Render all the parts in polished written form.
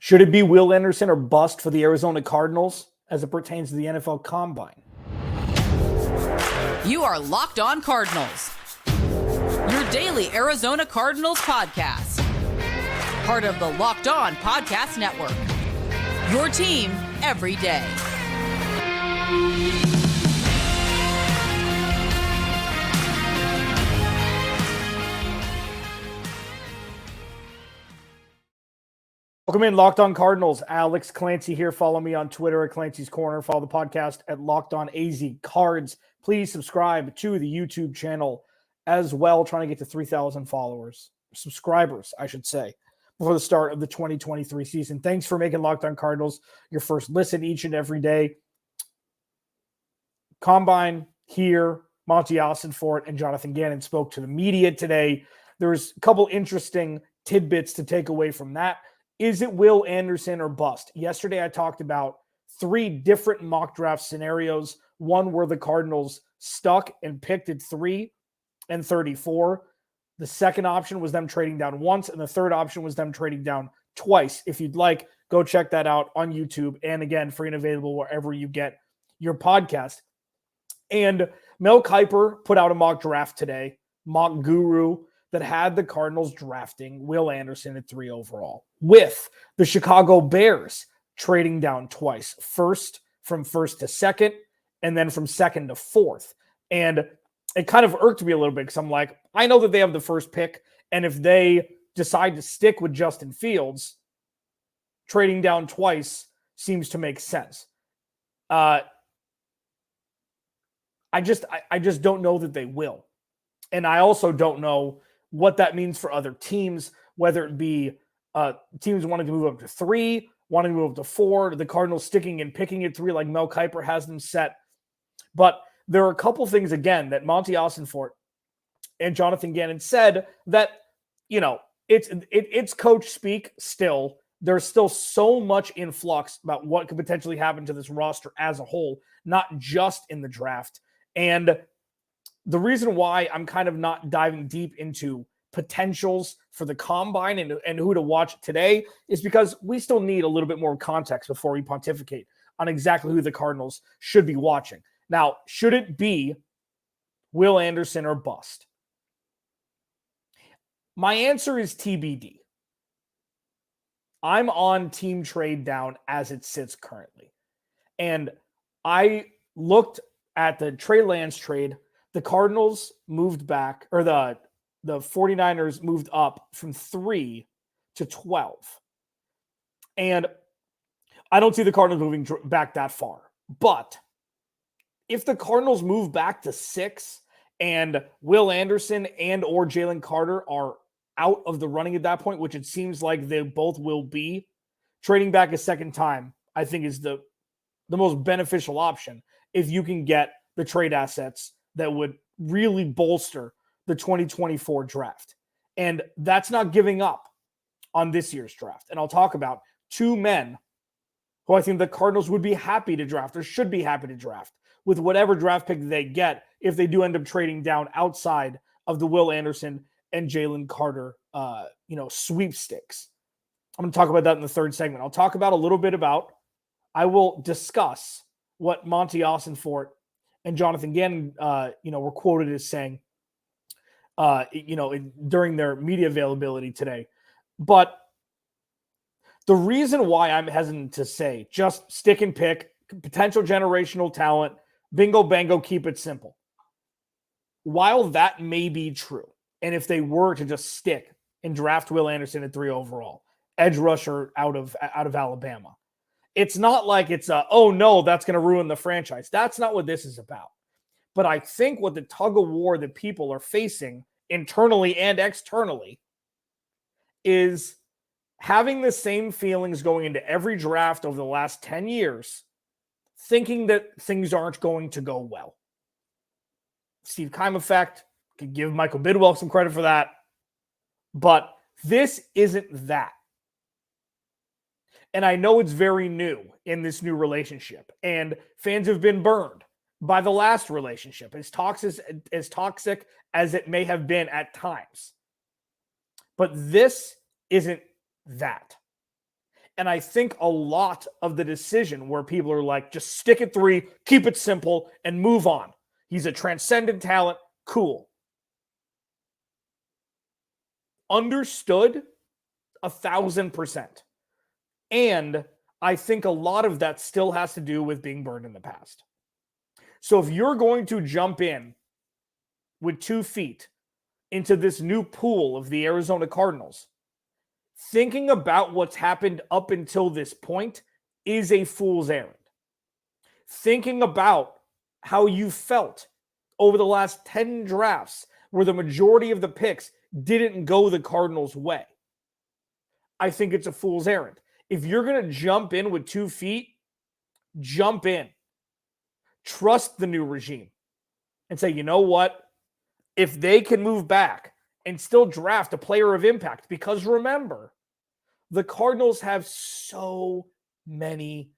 Should it be Will Anderson or bust for the Arizona Cardinals as it pertains to the NFL Combine? You are Locked On Cardinals, your daily Arizona Cardinals podcast. Part of the Locked On Podcast Network, your team every day. Welcome in, Locked On Cardinals. Alex Clancy here. Follow me on Twitter at Clancy's Corner. Follow the podcast at Locked On AZ Cards. Please subscribe to the YouTube channel as well. Trying to get to 3,000 subscribers, I should say, before the start of the 2023 season. Thanks for making Locked On Cardinals your first listen each and every day. Combine here. Monti, Ossenfort, and Jonathan Gannon spoke to the media today. There's a couple interesting tidbits to take away from that. Is it Will Anderson or bust? Yesterday, I talked about 3 different mock draft scenarios. One where the Cardinals stuck and picked at 3 and 34. The second option was them trading down once, and the third option was them trading down twice. If you'd like, go check that out on YouTube. And again, free and available wherever you get your podcast. And Mel Kiper put out a mock draft today, mock guru, that had the Cardinals drafting Will Anderson at 3 overall, with the Chicago Bears trading down twice, from first to second, and then from second to fourth. And it kind of irked me a little bit because I'm like, I know that they have the first pick, and if they decide to stick with Justin Fields, trading down twice seems to make sense. I just don't know that they will. And I also don't know what that means for other teams, whether it be teams wanting to move up to 3, wanting to move up to 4, the Cardinals sticking and picking at 3 like Mel Kiper has them set. But there are a couple things, again, that Monti, Ossenfort and Jonathan Gannon said that, it's coach speak still. There's still so much in flux about what could potentially happen to this roster as a whole, not just in the draft. And the reason why I'm kind of not diving deep into potentials for the Combine and who to watch today is because we still need a little bit more context before we pontificate on exactly who the Cardinals should be watching. Now, should it be Will Anderson or bust? My answer is TBD. I'm on team trade down as it sits currently. And I looked at the Trey Lance trade. The Cardinals moved back, or the 49ers moved up from 3 to 12. And I don't see the Cardinals moving back that far. But if the Cardinals move back to 6 and Will Anderson and or Jalen Carter are out of the running at that point, which it seems like they both will be, trading back a second time, I think is the most beneficial option if you can get the trade assets that would really bolster the 2024 draft. And that's not giving up on this year's draft. And I'll talk about 2 men who I think the Cardinals would be happy to draft or should be happy to draft with whatever draft pick they get if they do end up trading down outside of the Will Anderson and Jalen Carter, sweepstakes. I'm going to talk about that in the third segment. I'll talk about a little bit about, I will discuss what Monti, Ossenfort and Jonathan Gannon, were quoted as saying, during their media availability today. But the reason why I'm hesitant to say just stick and pick, potential generational talent, bingo, bango, keep it simple. While that may be true, and if they were to just stick and draft Will Anderson at 3 overall, edge rusher out of Alabama, it's not like it's oh no, that's going to ruin the franchise. That's not what this is about. But I think what the tug of war that people are facing internally and externally is having the same feelings going into every draft over the last 10 years, thinking that things aren't going to go well. Steve Keim effect, could give Michael Bidwell some credit for that. But this isn't that. And I know it's very new in this new relationship. And fans have been burned by the last relationship, as toxic as it may have been at times. But this isn't that. And I think a lot of the decision where people are like, just stick at 3, keep it simple, and move on. He's a transcendent talent. Cool. Understood 1,000%. And I think a lot of that still has to do with being burned in the past. So if you're going to jump in with 2 feet into this new pool of the Arizona Cardinals, thinking about what's happened up until this point is a fool's errand. Thinking about how you felt over the last 10 drafts where the majority of the picks didn't go the Cardinals' way, I think it's a fool's errand. If you're going to jump in with 2 feet, jump in. Trust the new regime and say, you know what? If they can move back and still draft a player of impact, because remember, the Cardinals have so many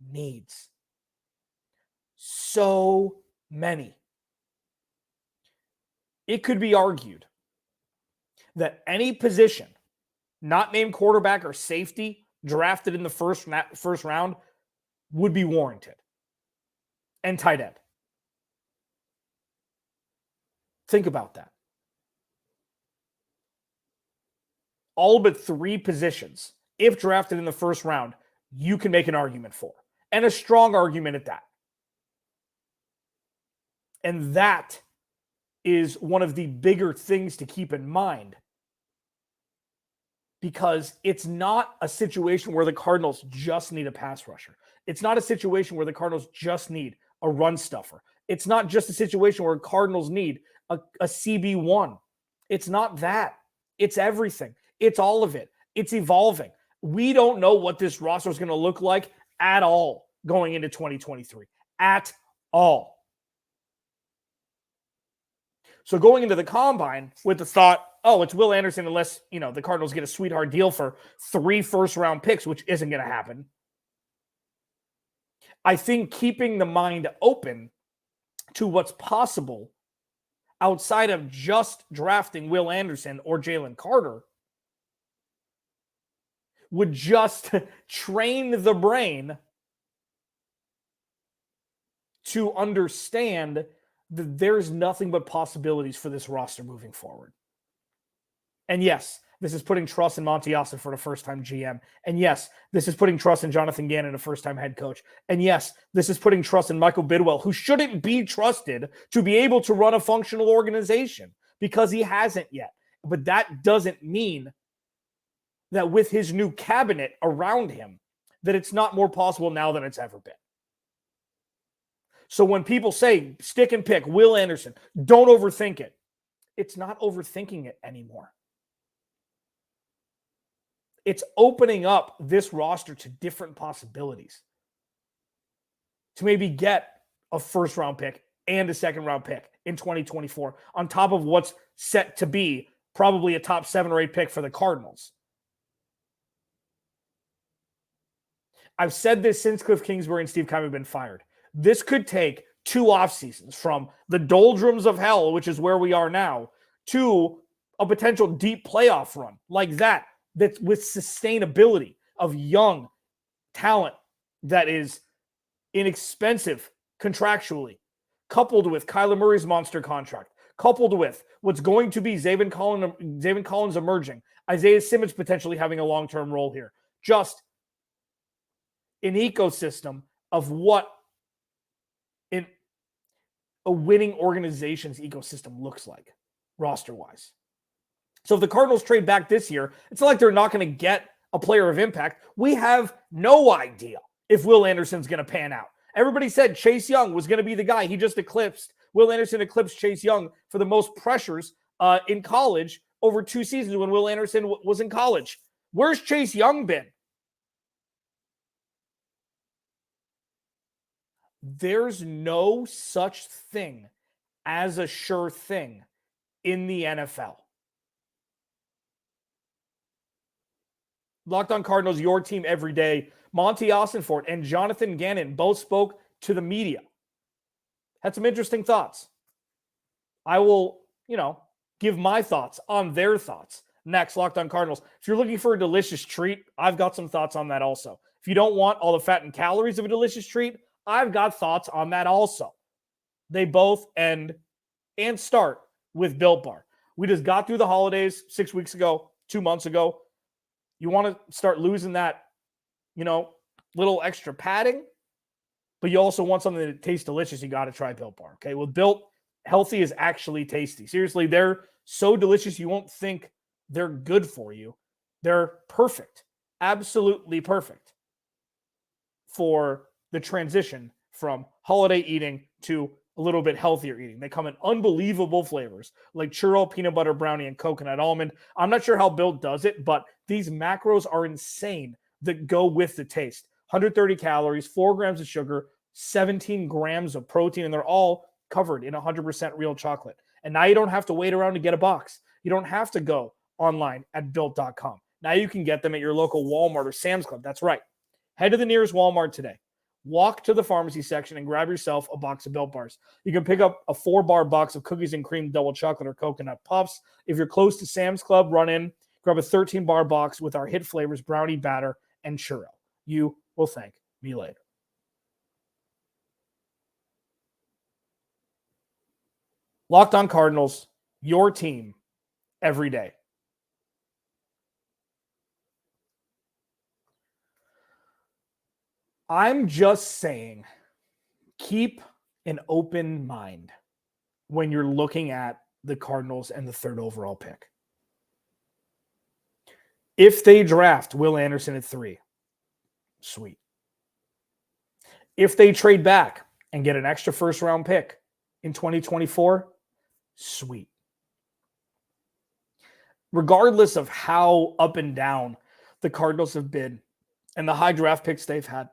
needs. So many. It could be argued that any position, not named quarterback or safety, drafted in the first round would be warranted. And tight end. Think about that. All but 3 positions, if drafted in the first round, you can make an argument for. And a strong argument at that. And that is one of the bigger things to keep in mind. Because it's not a situation where the Cardinals just need a pass rusher. It's not a situation where the Cardinals just need a run stuffer. It's not just a situation where Cardinals need a CB1. It's not that. It's everything. It's all of it. It's evolving. We don't know what this roster is going to look like at all going into 2023. At all. So going into the combine with the thought, oh, it's Will Anderson unless, the Cardinals get a sweetheart deal for 3 first-round picks, which isn't going to happen. I think keeping the mind open to what's possible outside of just drafting Will Anderson or Jalen Carter would just train the brain to understand that there's nothing but possibilities for this roster moving forward. And yes, this is putting trust in Monti for a first-time GM. And yes, this is putting trust in Jonathan Gannon, a first-time head coach. And yes, this is putting trust in Michael Bidwell, who shouldn't be trusted to be able to run a functional organization because he hasn't yet. But that doesn't mean that with his new cabinet around him, that it's not more possible now than it's ever been. So when people say, stick and pick, Will Anderson, don't overthink it. It's not overthinking it anymore. It's opening up this roster to different possibilities. To maybe get a first-round pick and a second-round pick in 2024 on top of what's set to be probably a top 7 or 8 pick for the Cardinals. I've said this since Cliff Kingsbury and Steve Keim have been fired. This could take 2 off seasons from the doldrums of hell, which is where we are now, to a potential deep playoff run like that's with sustainability of young talent that is inexpensive contractually, coupled with Kyler Murray's monster contract, coupled with what's going to be Zaven Collins emerging, Isaiah Simmons potentially having a long-term role here. Just an ecosystem of what a winning organization's ecosystem looks like, roster-wise. So if the Cardinals trade back this year, it's not like they're not going to get a player of impact. We have no idea if Will Anderson's going to pan out. Everybody said Chase Young was going to be the guy. He just eclipsed. Will Anderson eclipsed Chase Young for the most pressures in college over 2 seasons when Will Anderson was in college. Where's Chase Young been? There's no such thing as a sure thing in the NFL. Locked On Cardinals, your team every day. Monti Ossenfort and Jonathan Gannon both spoke to the media. Had some interesting thoughts. I will, give my thoughts on their thoughts. Next, Locked On Cardinals. If you're looking for a delicious treat, I've got some thoughts on that also. If you don't want all the fat and calories of a delicious treat, I've got thoughts on that also. They both end and start with Built Bar. We just got through the holidays 6 weeks ago, 2 months ago. You want to start losing that, little extra padding, but you also want something that tastes delicious. You got to try Built Bar. Okay. Well, Built healthy is actually tasty. Seriously, they're so delicious you won't think they're good for you. They're perfect. Absolutely perfect for the transition from holiday eating to a little bit healthier eating. They come in unbelievable flavors like churro, peanut butter brownie, and coconut almond. I'm not sure how Built does it, but these macros are insane that go with the taste. 130 calories, 4 grams of sugar, 17 grams of protein, and they're all covered in 100% real chocolate. And now you don't have to wait around to get a box. You don't have to go online at Built.com. Now you can get them at your local Walmart or Sam's Club. That's right. Head to the nearest Walmart today. Walk to the pharmacy section and grab yourself a box of Built Bars. You can pick up a 4-bar box of cookies and cream, double chocolate, or coconut puffs. If you're close to Sam's Club, run in, grab a 13-bar box with our hit flavors, brownie batter, and churro. You will thank me later. Locked On Cardinals, your team every day. I'm just saying, keep an open mind when you're looking at the Cardinals and the 3rd overall pick. If they draft Will Anderson at 3, sweet. If they trade back and get an extra first-round pick in 2024, sweet. Regardless of how up and down the Cardinals have been and the high draft picks they've had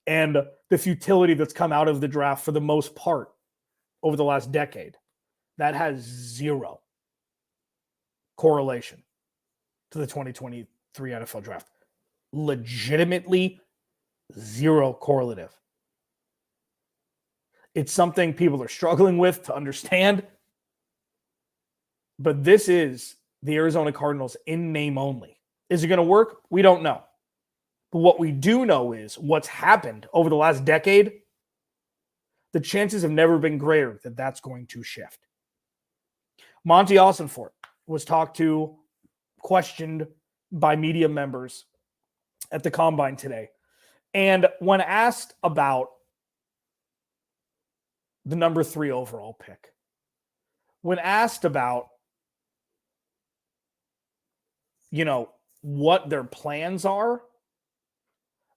and the futility that's come out of the draft for the most part over the last decade, that has zero correlation to the 2023 NFL draft. Legitimately zero correlative. It's something people are struggling with to understand. But this is the Arizona Cardinals in name only. Is it going to work? We don't know. But what we do know is what's happened over the last decade, the chances have never been greater that that's going to shift. Monti Ossenfort was talked to, questioned by media members at the Combine today. And when asked about the number 3 overall pick, when asked about, what their plans are,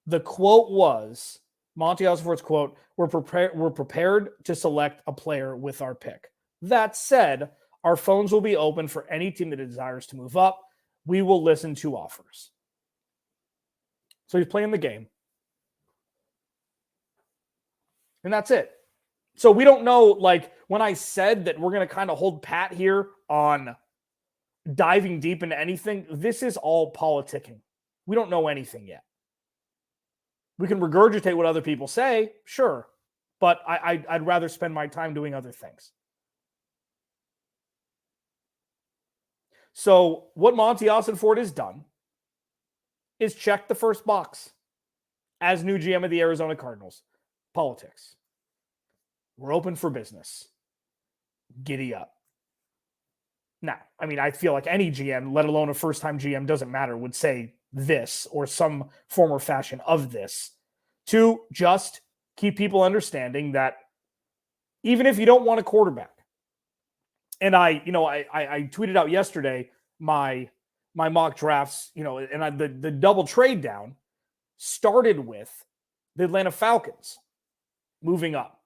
the quote was, Monti Ossenfort's quote, we're prepared to select a player with our pick. That said, our phones will be open for any team that desires to move up. We will listen to offers. So he's playing the game. And that's it. So we don't know, when I said that we're going to kind of hold pat here on diving deep into anything, this is all politicking. We don't know anything yet. We can regurgitate what other people say, sure, but I'd rather spend my time doing other things. So what Monti Ossenfort has done is check the first box as new GM of the Arizona Cardinals. Politics. We're open for business. Giddy up. Now, I feel like any GM, let alone a first-time GM, doesn't matter, would say this or some form or fashion of this to just keep people understanding that even if you don't want a quarterback, and I tweeted out yesterday my mock drafts, and the double trade down started with the Atlanta Falcons moving up.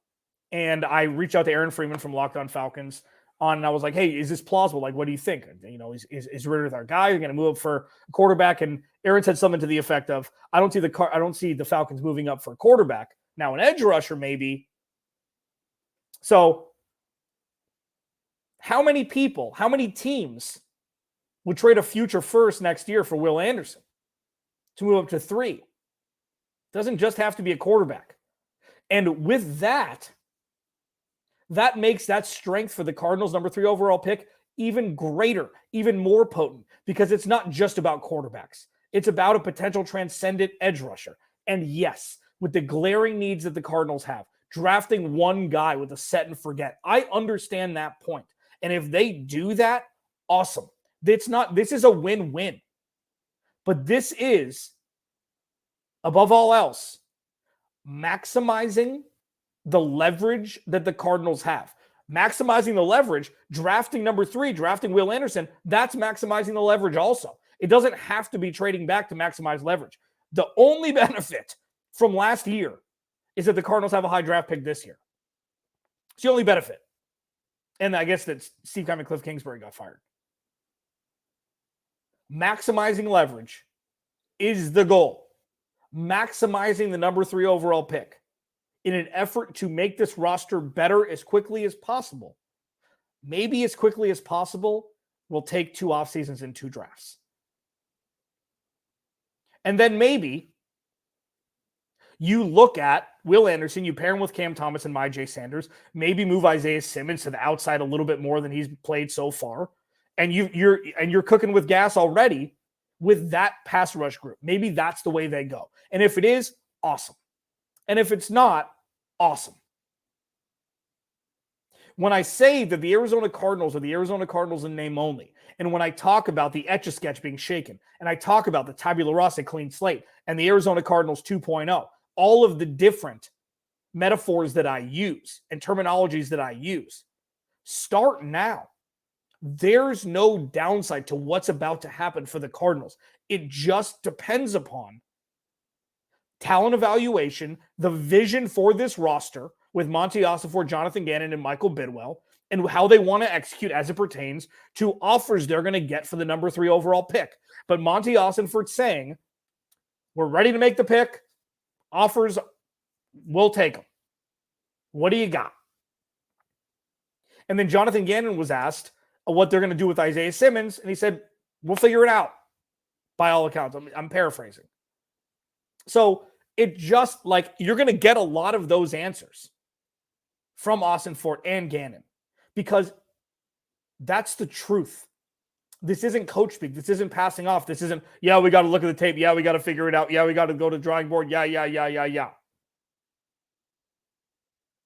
And I reached out to Aaron Freeman from Locked On Falcons and I was like, hey, is this plausible? What do you think? Is Ritter our guy? You're going to move up for a quarterback? And Aaron said something to the effect of, I don't see the Falcons moving up for a quarterback. Now an edge rusher, maybe. So how many teams would trade a future first next year for Will Anderson to move up to 3? Doesn't just have to be a quarterback. And with that makes that strength for the Cardinals number 3 overall pick even greater, even more potent, because it's not just about quarterbacks. It's about a potential transcendent edge rusher. And yes, with the glaring needs that the Cardinals have, drafting one guy with a set and forget, I understand that point. And if they do that, awesome. This is a win-win. But this is, above all else, maximizing the leverage that the Cardinals have. Maximizing the leverage, drafting number 3, drafting Will Anderson, that's maximizing the leverage also. It doesn't have to be trading back to maximize leverage. The only benefit from last year is that the Cardinals have a high draft pick this year. It's the only benefit. And I guess that Steve Keim and Cliff Kingsbury got fired. Maximizing leverage is the goal. Maximizing the number 3 overall pick in an effort to make this roster better as quickly as possible. Maybe as quickly as possible will take 2 off seasons and 2 drafts. And then maybe you look at Will Anderson, you pair him with Cam Thomas and Myjai Sanders, maybe move Isaiah Simmons to the outside a little bit more than he's played so far, and you're cooking with gas already with that pass rush group. Maybe that's the way they go. And if it is, awesome. And if it's not, awesome. When I say that the Arizona Cardinals are the Arizona Cardinals in name only, and when I talk about the Etch-a-Sketch being shaken, and I talk about the tabula rasa clean slate, and the Arizona Cardinals 2.0, all of the different metaphors that I use and terminologies that I use, start now. There's no downside to what's about to happen for the Cardinals. It just depends upon talent evaluation, the vision for this roster with Monti, Ossenfort, Jonathan Gannon, and Michael Bidwell, and how they want to execute as it pertains to offers they're going to get for the number 3 overall pick. But Monti Ossenfort saying, we're ready to make the pick. Offers, we'll take them. What do you got? And then Jonathan Gannon was asked what they're going to do with Isaiah Simmons, and he said, we'll figure it out, by all accounts. I'm paraphrasing. So it just, like, you're going to get a lot of those answers from Ossenfort and Gannon, because that's the truth. This isn't coach speak. This isn't passing off. This isn't, yeah, we got to look at the tape. Yeah, we got to figure it out. Yeah, we got to go to the drawing board. Yeah.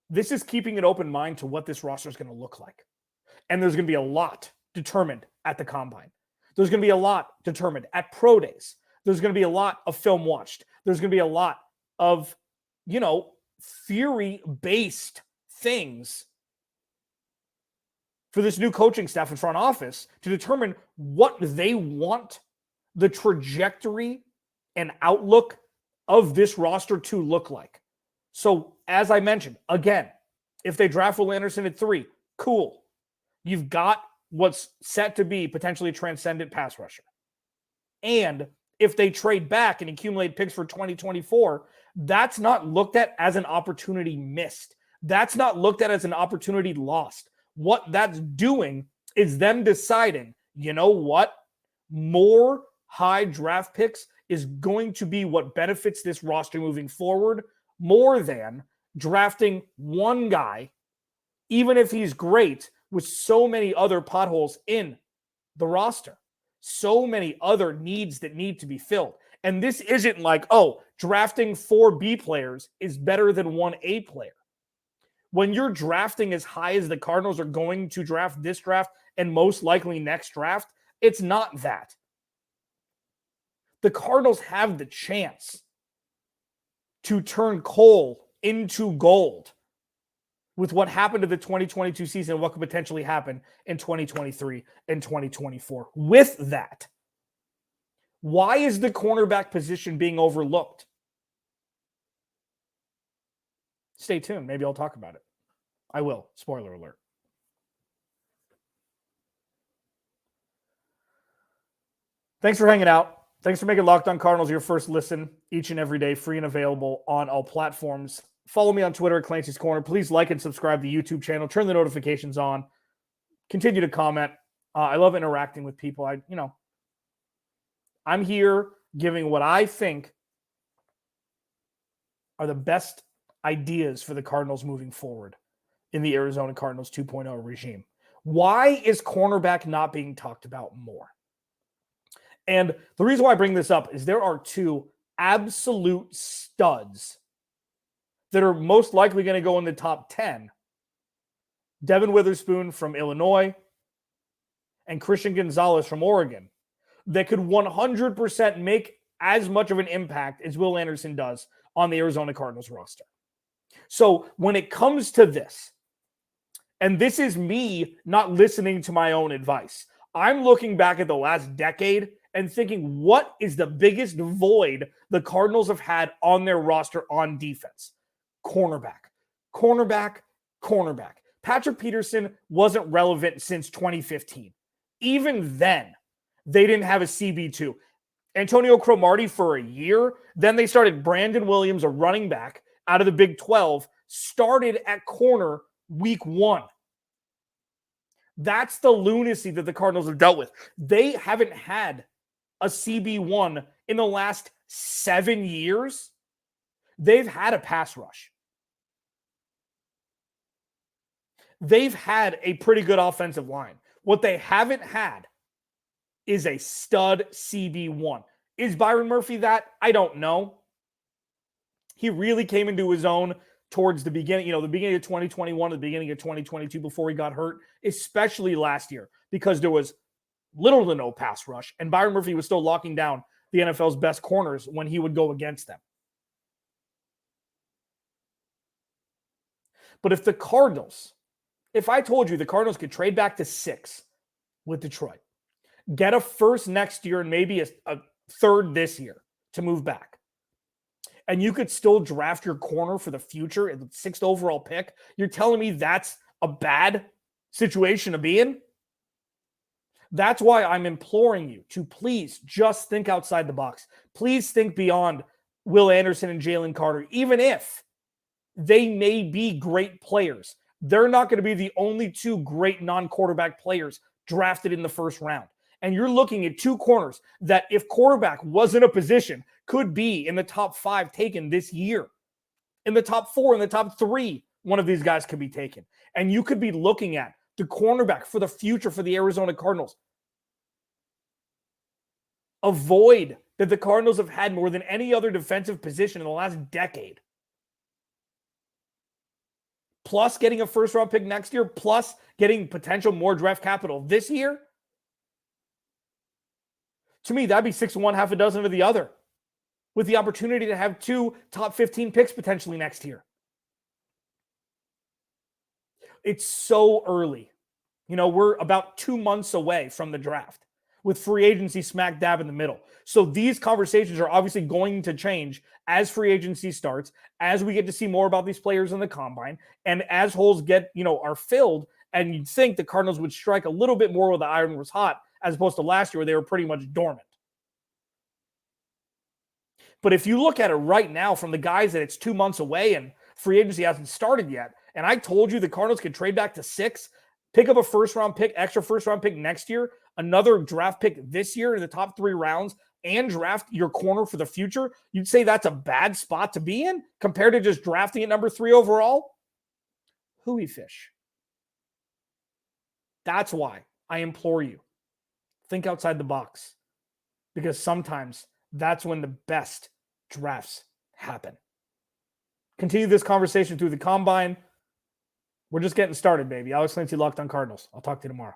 This is keeping an open mind to what this roster is going to look like. And there's going to be a lot determined at the combine. There's going to be a lot determined at pro days. There's going to be a lot of film watched. There's going to be a lot of, theory-based things for this new coaching staff and front office to determine what they want the trajectory and outlook of this roster to look like. So, as I mentioned, again, if they draft Will Anderson at 3, cool. You've got what's set to be potentially a transcendent pass rusher. And if they trade back and accumulate picks for 2024, that's not looked at as an opportunity missed. That's not looked at as an opportunity lost. What that's doing is them deciding, you know what? More high draft picks is going to be what benefits this roster moving forward more than drafting one guy, even if he's great, with so many other potholes in the roster, so many other needs that need to be filled. And this isn't like, drafting 4 B players is better than 1 A player. When you're drafting as high as the Cardinals are going to draft this draft and most likely next draft, it's not that. The Cardinals have the chance to turn coal into gold with what happened to the 2022 season and what could potentially happen in 2023 and 2024. With that, why is the cornerback position being overlooked? Stay tuned. Maybe I'll talk about it. I will. Spoiler alert. Thanks for hanging out. Thanks for making Locked On Cardinals your first listen each and every day, free and available on all platforms. Follow me on Twitter at Clancy's Corner. Please like and subscribe to the YouTube channel. Turn the notifications on. Continue to comment. I love interacting with people. I'm here giving what I think are the best ideas for the Cardinals moving forward in the Arizona Cardinals 2.0 regime. Why is cornerback not being talked about more? And the reason why I bring this up is there are two absolute studs that are most likely going to go in the top 10. Devin Witherspoon from Illinois and Christian Gonzalez from Oregon that could 100% make as much of an impact as Will Anderson does on the Arizona Cardinals roster. So when it comes to this, and this is me not listening to my own advice, I'm looking back at the last decade and thinking, what is the biggest void the Cardinals have had on their roster on defense? Cornerback. Patrick Peterson wasn't relevant since 2015. Even then, they didn't have a CB2. Antonio Cromartie for a year. Then they started Brandon Williams, a running back out of the Big 12, started at corner week 1. That's the lunacy that the Cardinals have dealt with. They haven't had a CB1 in the last 7 years. They've had a pass rush. They've had a pretty good offensive line. What they haven't had is a stud CB1. Is Byron Murphy that? I don't know. He really came into his own towards the beginning, the beginning of 2021, the beginning of 2022 before he got hurt, especially last year, because there was little to no pass rush, and Byron Murphy was still locking down the NFL's best corners when he would go against them. But if I told you the Cardinals could trade back to 6 with Detroit, get a first next year and maybe a third this year to move back, and you could still draft your corner for the future at the 6th overall pick, you're telling me that's a bad situation to be in? That's why I'm imploring you to please just think outside the box. Please think beyond Will Anderson and Jalen Carter, even if they may be great players. They're not going to be the only 2 great non-quarterback players drafted in the first round. And you're looking at 2 corners that, if quarterback wasn't a position, could be in the top 5 taken this year. In the top 4, in the top 3, one of these guys could be taken. And you could be looking at the cornerback for the future for the Arizona Cardinals. A void that the Cardinals have had more than any other defensive position in the last decade. Plus getting a first-round pick next year, plus getting potential more draft capital this year. To me, that'd be 6 of one, half a dozen of the other, with the opportunity to have 2 top 15 picks potentially next year. It's so early. We're about 2 months away from the draft, with free agency smack dab in the middle. So these conversations are obviously going to change as free agency starts, as we get to see more about these players in the combine, and as holes are filled, and you'd think the Cardinals would strike a little bit more where the iron was hot, as opposed to last year where they were pretty much dormant. But if you look at it right now from the guys that it's 2 months away and free agency hasn't started yet, and I told you the Cardinals could trade back to 6, pick up a first-round pick, extra first-round pick next year, another draft pick this year in the top 3 rounds, and draft your corner for the future, you'd say that's a bad spot to be in compared to just drafting at number 3 overall? Hooey fish. That's why I implore you, think outside the box, because sometimes that's when the best drafts happen. Continue this conversation through the combine. We're just getting started, baby. Alex Clancy, Locked on Cardinals. I'll talk to you tomorrow.